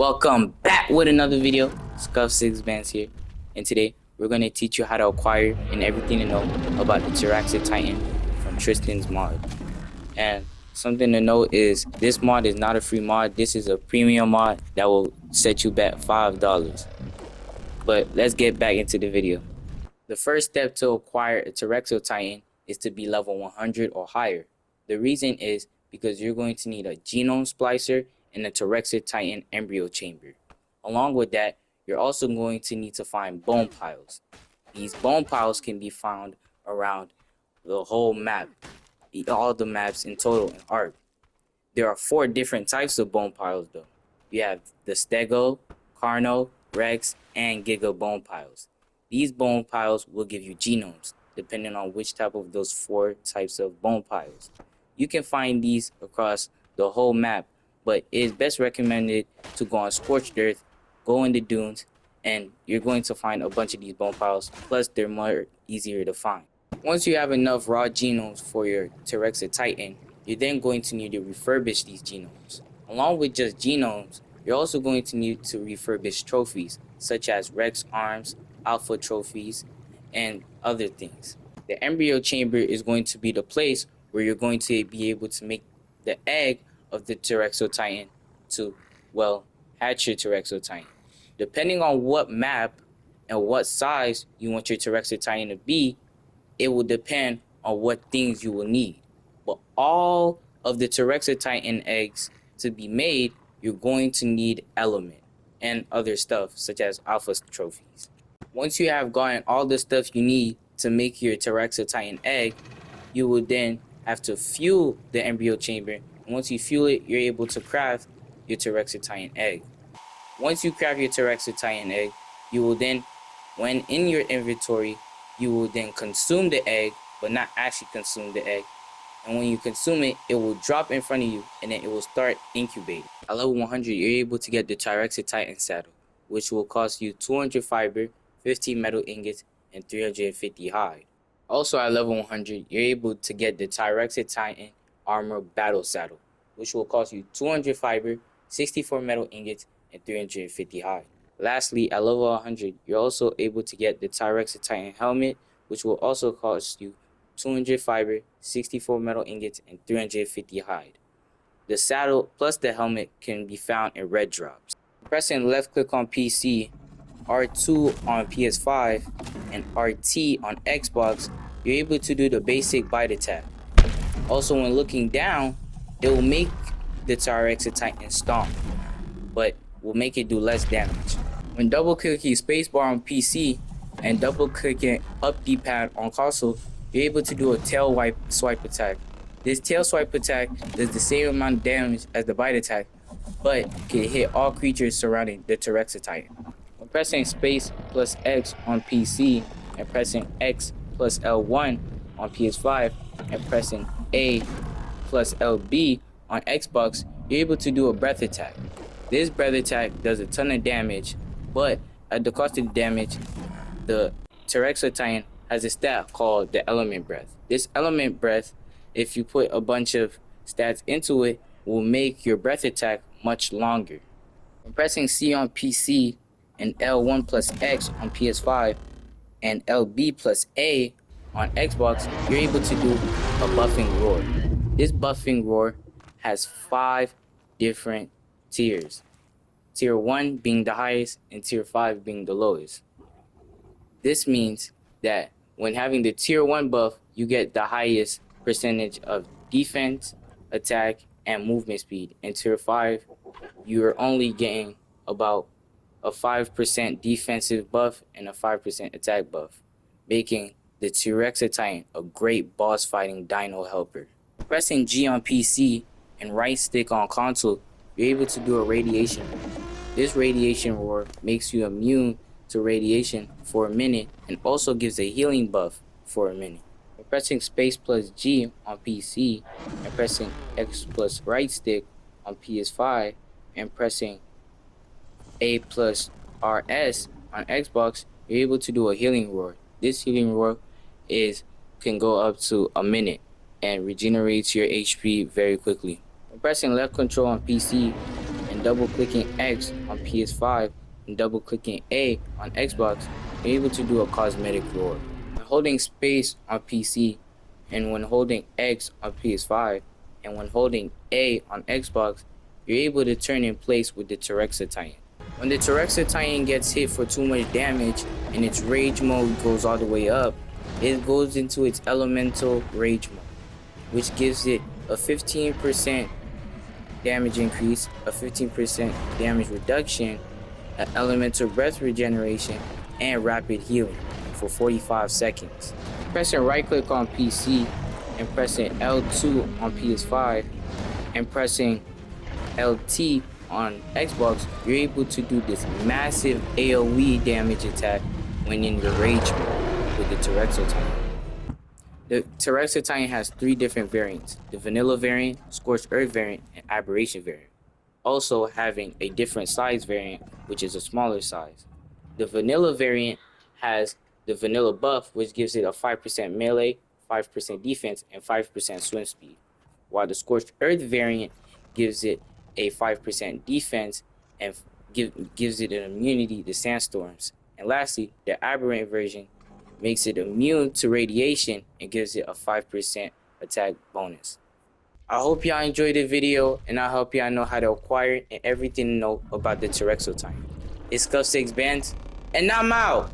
Welcome back with another video. Scuff 6 Bands here, and today we're going to teach you how to acquire and everything to know about the Teraxititan from Tristan's mod. And something to note is this mod is not a free mod. This is a premium mod that will set you back $5. But let's get back into the video. The first step to acquire a Teraxititan is to be level 100 or higher. The reason is because you're going to need a genome splicer and a Teraxititan embryo chamber. Along with that, you're also going to need to find bone piles. These bone piles can be found around the whole map, all the maps in total in Ark. There are 4 different types of bone piles though. You have the Stego, Carno, Rex, and Giga bone piles. These bone piles will give you genomes, depending on which type of those 4 types of bone piles. You can find these across the whole map, but it is best recommended to go on scorched earth, go in the dunes, and you're going to find a bunch of these bone piles, plus they're more easier to find. Once you have enough raw genomes for your Teraxititan, you're then going to need to refurbish these genomes. Along with just genomes, you're also going to need to refurbish trophies, such as Rex arms, alpha trophies, and other things. The embryo chamber is going to be the place where you're going to be able to make the egg of the Teraxititan to, well, hatch your Teraxititan. Depending on what map and what size you want your Teraxititan to be, it will depend on what things you will need. But all of the Teraxititan eggs to be made, you're going to need element and other stuff such as alpha trophies. Once you have gotten all the stuff you need to make your Teraxititan egg, you will then have to fuel the embryo chamber. And once you fuel it, you're able to craft your Teraxititan egg. Once you craft your Teraxititan egg, you will then, when in your inventory, you will then consume the egg, but not actually consume the egg. And when you consume it, it will drop in front of you, and then it will start incubating. At level 100, you're able to get the Teraxititan saddle, which will cost you 200 fiber, 15 metal ingots, and 350 hide. Also at level 100, you're able to get the Teraxititan armor battle saddle, which will cost you 200 fiber, 64 metal ingots, and 350 hide. Lastly, at level 100, you're also able to get the Teraxititan helmet, which will also cost you 200 fiber, 64 metal ingots, and 350 hide. The saddle plus the helmet can be found in red drops. Pressing left click on PC, R2 on PS5, and RT on Xbox, you're able to do the basic bite attack. Also, when looking down, it will make the Teraxititan stomp, but will make it do less damage. When double clicking spacebar on PC and double clicking up D-pad on console, you're able to do a tail swipe attack. This tail swipe attack does the same amount of damage as the bite attack, but can hit all creatures surrounding the Teraxititan. When pressing space plus X on PC and pressing X plus L1 on PS5 and pressing A plus LB on Xbox, you're able to do a breath attack. This breath attack does a ton of damage, but at the cost of the damage, the Teraxititan has a stat called the element breath. This element breath, if you put a bunch of stats into it, will make your breath attack much longer. When pressing C on PC and L1 plus X on PS5 and LB plus A on Xbox, you're able to do a buffing roar. This buffing roar has 5 different tiers. Tier 1 being the highest and tier 5 being the lowest. This means that when having the tier 1 buff, you get the highest percentage of defense, attack, and movement speed. In tier 5, you're only getting about a 5% defensive buff and a 5% attack buff, making the Teraxititan a great boss fighting dino helper. Pressing G on PC and right stick on console, you're able to do a radiation roar. This radiation roar makes you immune to radiation for a minute and also gives a healing buff for a minute. By pressing space plus G on PC and pressing X plus right stick on PS5 and pressing A plus RS on Xbox, you're able to do a healing roar. This healing roar can go up to a minute and regenerates your HP very quickly. By pressing left control on PC and and double clicking X on PS5 and double clicking A on Xbox, you're able to do a cosmetic roar. When holding space on PC and when holding X on PS5 and when holding A on Xbox, you're able to turn in place with the Teraxititan. When the Teraxititan gets hit for too much damage and its rage mode goes all the way up, it goes into its elemental rage mode, which gives it a 15% damage increase, a 15% damage reduction, an elemental breath regeneration, and rapid healing for 45 seconds. Pressing right click on PC and pressing L2 on PS5 and pressing LT on Xbox, you're able to do this massive AoE damage attack when in the rage mode with the Teraxititan. The Teraxititan has 3 different variants: the Vanilla variant, Scorched Earth variant, and Aberration variant, also having a different size variant, which is a smaller size. The Vanilla variant has the Vanilla buff, which gives it a 5% melee, 5% defense, and 5% swim speed, while the Scorched Earth variant gives it a 5% defense and gives it an immunity to sandstorms. And lastly, the Aberrant version makes it immune to radiation and gives it a 5% attack bonus. I hope y'all enjoyed the video, and I hope y'all know how to acquire it and everything to know about the Teraxititan. It's Scuff 6 Bands, and I'm out!